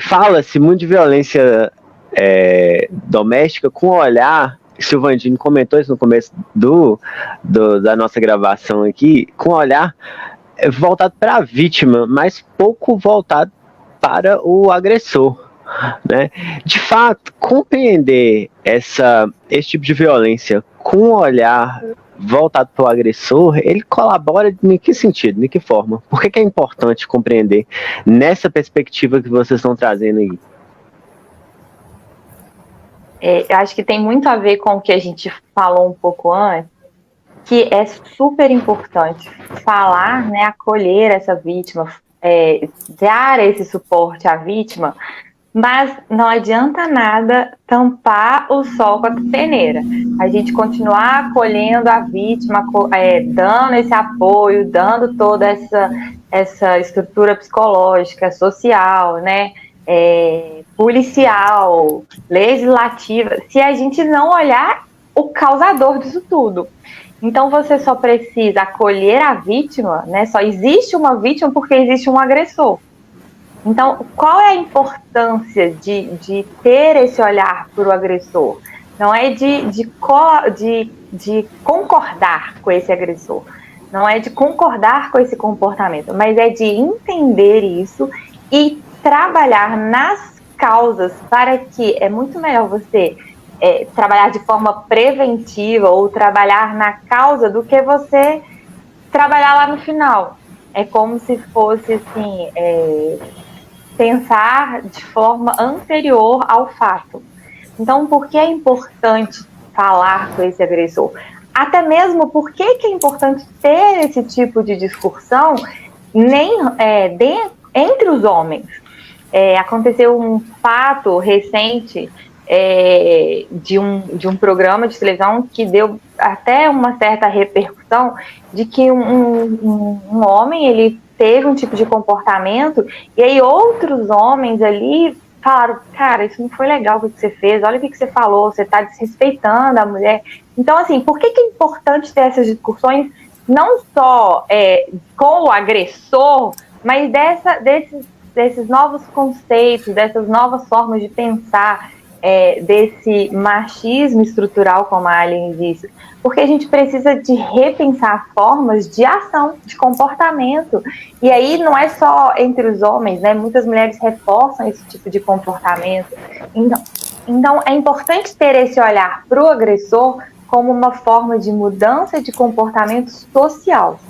Fala-se muito de violência doméstica com o olhar. Silvandino comentou isso no começo da nossa gravação aqui, com o olhar voltado para a vítima, mas pouco voltado para o agressor, né? De fato, compreender esse tipo de violência com o olhar voltado para o agressor, ele colabora em que sentido, em que forma? Por que é importante compreender nessa perspectiva que vocês estão trazendo aí? Eu acho que tem muito a ver com o que a gente falou um pouco antes, que é super importante falar, né, acolher essa vítima, dar esse suporte à vítima, mas não adianta nada tampar o sol com a peneira. A gente continuar acolhendo a vítima, dando esse apoio, dando toda essa estrutura psicológica, social, né, policial, legislativa, se a gente não olhar o causador disso tudo. Então você só precisa acolher a vítima, né? Só existe uma vítima porque existe um agressor. Então, qual é a importância de ter esse olhar para o agressor? Não é de concordar com esse agressor, não é de concordar com esse comportamento, mas é de entender isso e trabalhar nas causas, para que é muito melhor você trabalhar de forma preventiva ou trabalhar na causa do que você trabalhar lá no final. É como se fosse assim, pensar de forma anterior ao fato. Então, por que é importante falar com esse agressor? Até mesmo por que é importante ter esse tipo de discussão entre os homens. Aconteceu um fato recente de um programa de televisão que deu até uma certa repercussão de que um homem, ele teve um tipo de comportamento e aí outros homens ali falaram, cara, isso não foi legal o que você fez, olha o que você falou, você está desrespeitando a mulher. Então, assim, por que é importante ter essas discussões não só com o agressor, mas desses novos conceitos, dessas novas formas de pensar, desse machismo estrutural, como a Aline disse, porque a gente precisa de repensar formas de ação, de comportamento, e aí não é só entre os homens, né? Muitas mulheres reforçam esse tipo de comportamento, então é importante ter esse olhar para o agressor como uma forma de mudança de comportamento social.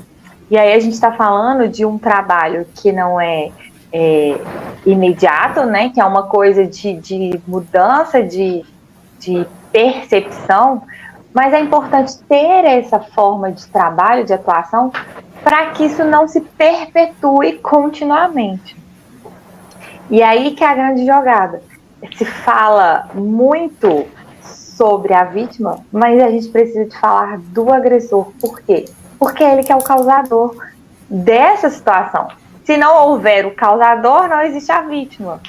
E aí a gente está falando de um trabalho que não é imediato, né, que é uma coisa de mudança de percepção, mas é importante ter essa forma de trabalho, de atuação, para que isso não se perpetue continuamente. E aí que é a grande jogada. Se fala muito sobre a vítima, mas a gente precisa de falar do agressor. Por quê? Porque é ele que é o causador dessa situação. Se não houver o causador, não existe a vítima.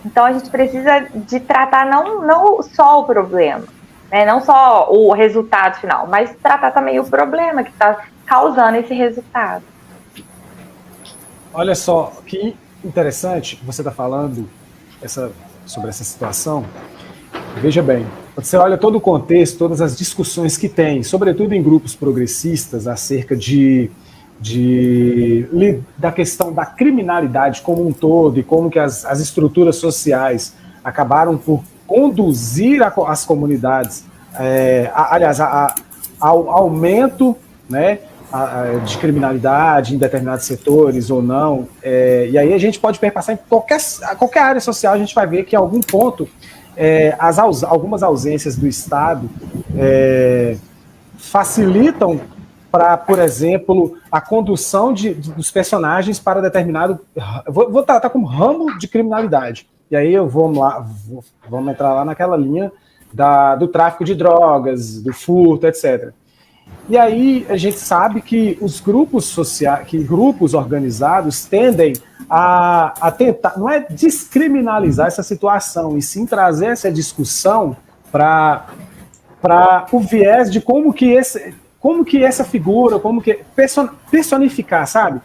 Então, a gente precisa de tratar não só o problema, né? Não só o resultado final, mas tratar também o problema que está causando esse resultado. Olha só, que interessante você está falando sobre essa situação. Veja bem, você olha todo o contexto, todas as discussões que tem, sobretudo em grupos progressistas, acerca da questão da criminalidade como um todo e como que as estruturas sociais acabaram por conduzir as comunidades, ao aumento, né, de criminalidade em determinados setores ou não. E aí a gente pode perpassar em qualquer área social, a gente vai ver que em algum ponto algumas ausências do Estado facilitam para, por exemplo, a condução dos personagens para determinado... Vou tratar como ramo de criminalidade. E aí vamos entrar lá naquela linha do tráfico de drogas, do furto, etc. E aí a gente sabe que os grupos sociais, que grupos organizados tendem a tentar, não é descriminalizar essa situação, e sim trazer essa discussão para o viés de como que como que essa figura, como que personificar, sabe?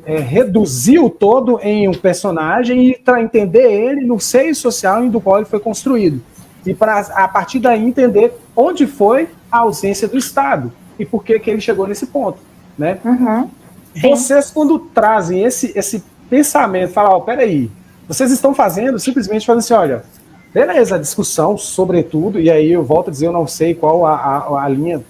Reduzir o todo em um personagem e entender ele no seio social do qual ele foi construído. E a partir daí entender onde foi a ausência do Estado e por que ele chegou nesse ponto, né? Uhum. Vocês, quando trazem esse pensamento, falam, peraí, vocês estão simplesmente fazendo assim, olha, beleza, a discussão, sobretudo, e aí eu volto a dizer, eu não sei qual a linha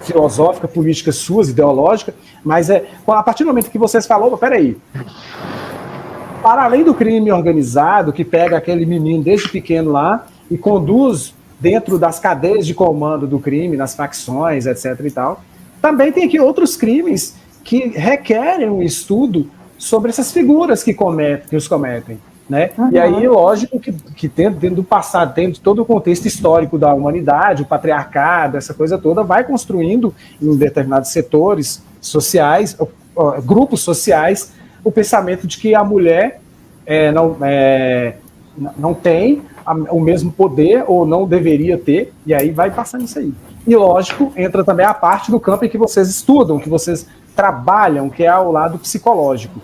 filosófica, política suas, ideológica, mas a partir do momento que vocês falam, peraí, para além do crime organizado, que pega aquele menino desde pequeno lá e conduz dentro das cadeias de comando do crime, nas facções, etc. e tal, também tem aqui outros crimes que requerem um estudo sobre essas figuras que os cometem. Né? Uhum. E aí, lógico que dentro do passado, dentro de todo o contexto histórico da humanidade, o patriarcado, essa coisa toda, vai construindo em determinados setores sociais, grupos sociais, o pensamento de que a mulher não tem o mesmo poder ou não deveria ter, e aí vai passando isso aí. E, lógico, entra também a parte do campo em que vocês estudam, que vocês trabalham, que é ao lado psicológico.